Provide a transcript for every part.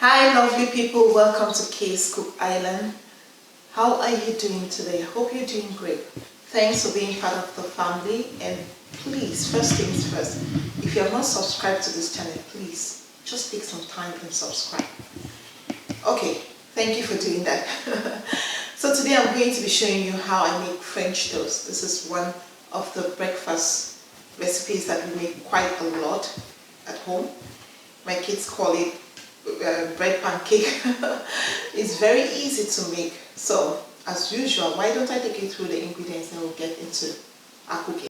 Hi lovely people, welcome to Kay's Cook Island. How are you doing today? I hope you're doing great. Thanks for being part of the family, and please, first things first, if you have not subscribed to this channel, please just take some time and subscribe. Okay, thank you for doing that. So today I'm going to be showing you how I make French toast. This is one of the breakfast recipes that we make quite a lot at home. My kids call it bread pancake. It's very easy to make. So as usual, why don't I take you through the ingredients and we'll get into our cooking.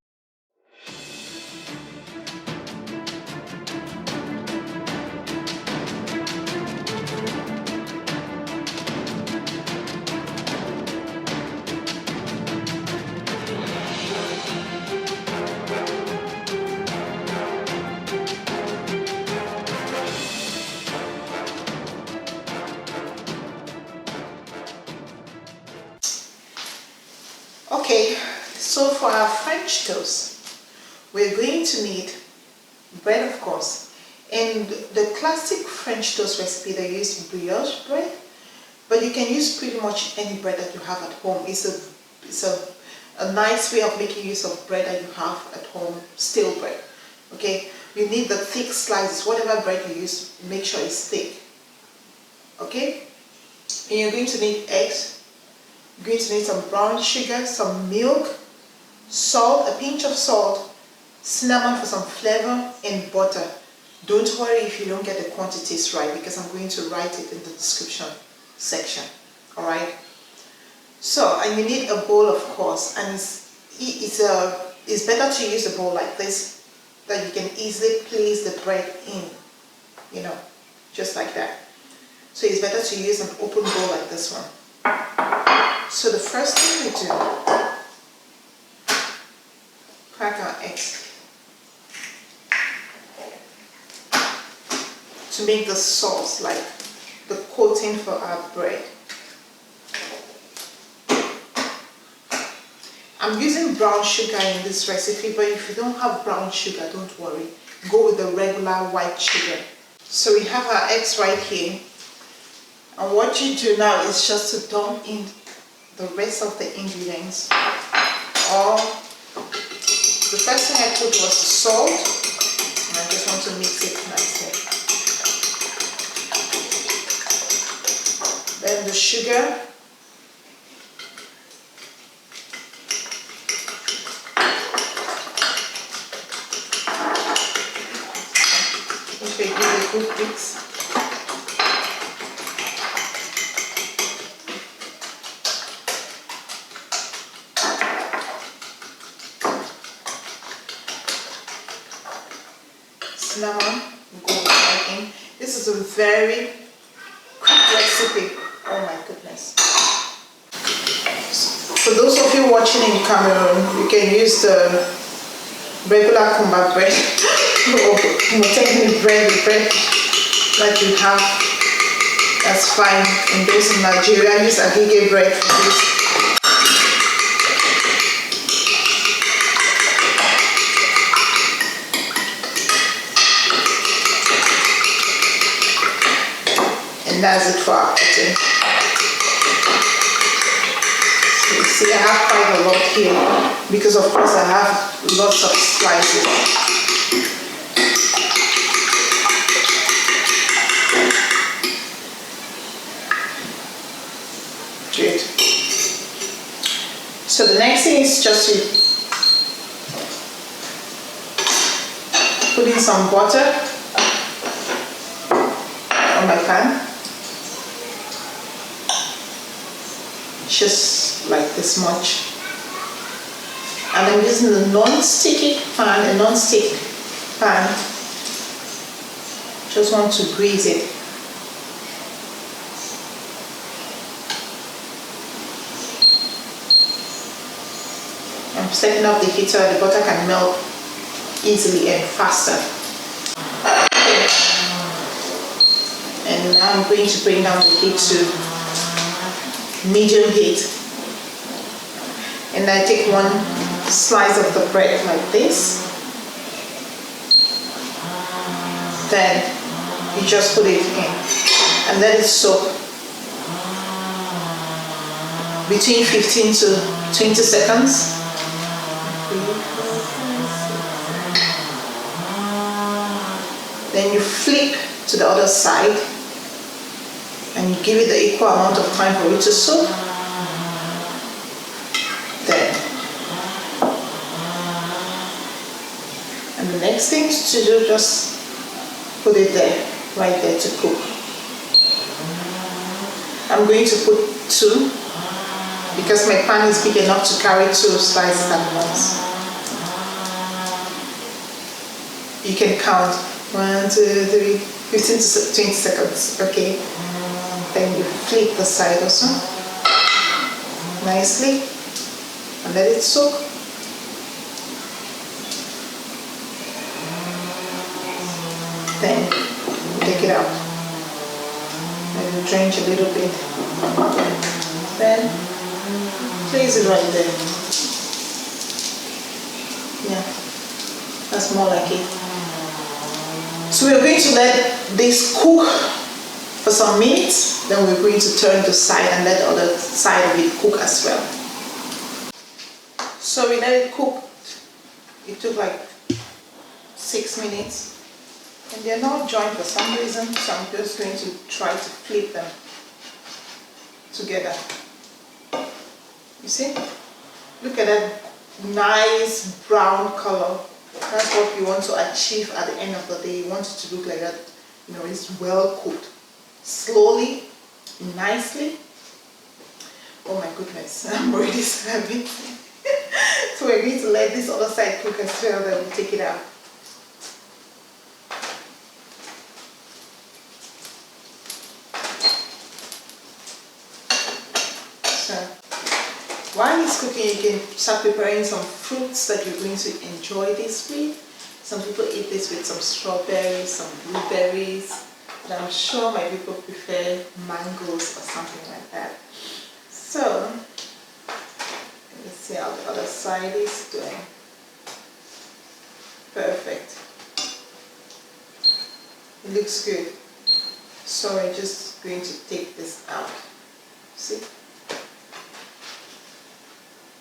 Okay, so for our French toast, we're going to need bread, of course. And the classic French toast recipe, they use brioche bread, but you can use pretty much any bread that you have at home. It's a nice way of making use of bread that you have at home, stale bread. Okay, you need the thick slices, whatever bread you use, make sure it's thick. Okay, and you're going to need eggs. You're going to need some brown sugar, some milk, salt, a pinch of salt, cinnamon for some flavor, and butter. Don't worry if you don't get the quantities right, because I'm going to write it in the description section. Alright? So, and you need a bowl, of course, and it's better to use a bowl like this that you can easily place the bread in, you know, just like that. So it's better to use an open bowl like this one. So the first thing we do, crack our eggs to make the sauce, like the coating for our bread. I'm using brown sugar in this recipe, but if you don't have brown sugar, don't worry. Go with the regular white sugar. So we have our eggs right here. And what you do now is just to dump in the rest of the ingredients. The first thing I put was the salt, and I just want to mix it nicely. Then the sugar. If we give a good mix. Cinnamon, go right in. This is a very quick recipe. Oh my goodness. For those of you watching in Cameroon, you can use the regular kumba bread or technical bread that you have. That's fine. And those in Nigeria, use agege bread for this. And that's it for our cutting. So you see, I have quite a lot here because, of course, I have lots of slices. Good. So the next thing is just to put in some butter on my pan. Just like this much. And I'm using a non-stick pan. Just want to grease it. I'm setting up the heat so that the butter can melt easily and faster. And now I'm going to bring down the heat to medium heat, and I take one slice of the bread like this, then you just put it in. and let it soak between 15 to 20 seconds. Then you flip to the other side and you give it the equal amount of time for it to soak. Then, and the next thing to do, just put it there, right there to cook. I'm going to put 2 because my pan is big enough to carry 2 slices at once. You can count 1, 2, 3, 15 to 20 seconds, okay? Then you flip the side also nicely and let it soak. Then take it out. Let it drench a little bit. Then place it right there. Yeah, that's more like it. So we're going to let this cook for some minutes, then we're going to turn the side and let the other side of it cook as well. So we let it cook. It took like 6 minutes. And they're not joined for some reason, so I'm just going to try to flip them together. You see? Look at that nice brown color. That's what you want to achieve at the end of the day. You want it to look like that, you know, it's well cooked. Slowly, nicely. Oh my goodness, I'm already serving. So we're going to let this other side cook as well, then we'll take it out. So while it's cooking, you can start preparing some fruits that you're going to enjoy this with. Some people eat this with some strawberries, some blueberries, but I'm sure my people prefer mangoes or something like that. So let's see how the other side is doing. Perfect. It looks good. So I'm just going to take this out. See?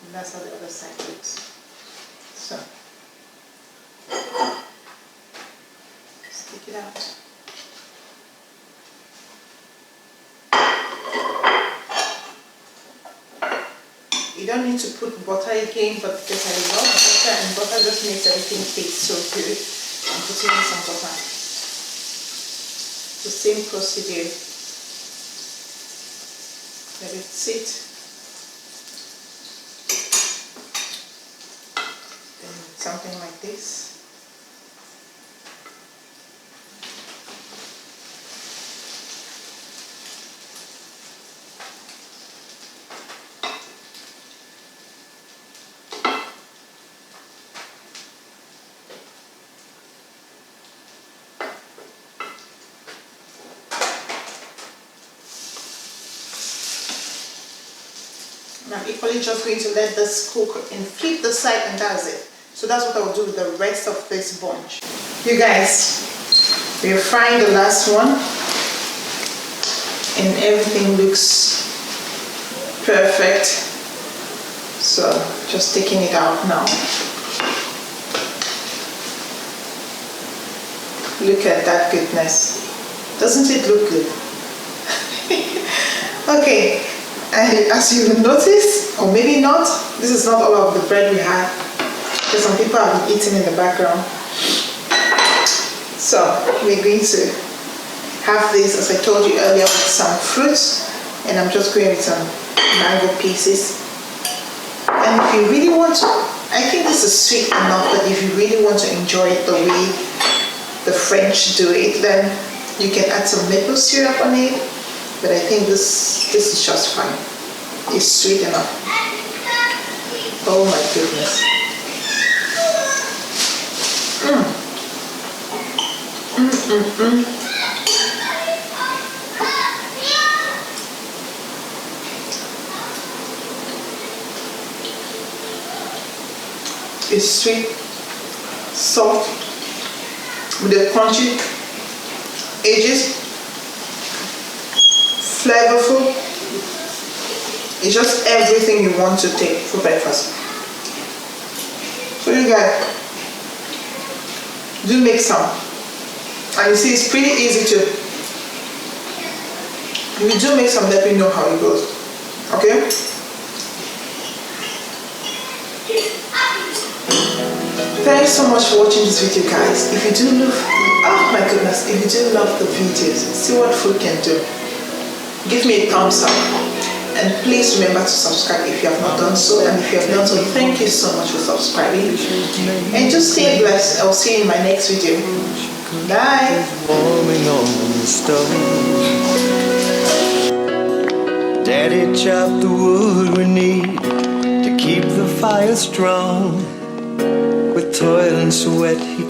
And that's how the other side looks. So just take it out. You don't need to put butter again, but because I love butter, and butter just makes everything taste so good, I'm putting in some butter. The same procedure. Let it sit. Then something like this. I'm equally just going to let this cook and flip the side, and that's it. So that's what I will do with the rest of this bunch. You guys, we're frying the last one and everything looks perfect. So just taking it out now. Look at that goodness. Doesn't it look good? Okay. And as you will notice, or maybe not, this is not all of the bread we have, because some people have been eating in the background. So we're going to have this, as I told you earlier, with some fruits, and I'm just going with some mango pieces. And if you really want to, I think this is sweet enough, but if you really want to enjoy it the way the French do it, then you can add some maple syrup on it. But I think this is just fine. It's sweet enough. Oh my goodness. It's sweet, soft, with the crunchy edges. flavorful. It's just everything you want to take for breakfast. So you guys do make some. And you see, it's pretty easy to. If you do make some, let me know how it goes. Okay? Thanks so much for watching this video, guys. If you do love, oh my goodness, if you do love the videos, see what food can do, give me a thumbs up. And please remember to subscribe if you have not done so. And if you have done so, thank you so much for subscribing. And just stay blessed. I'll see you in my next video. Bye. Daddy chopped the wood we need to keep the fire strong. With toil and sweat he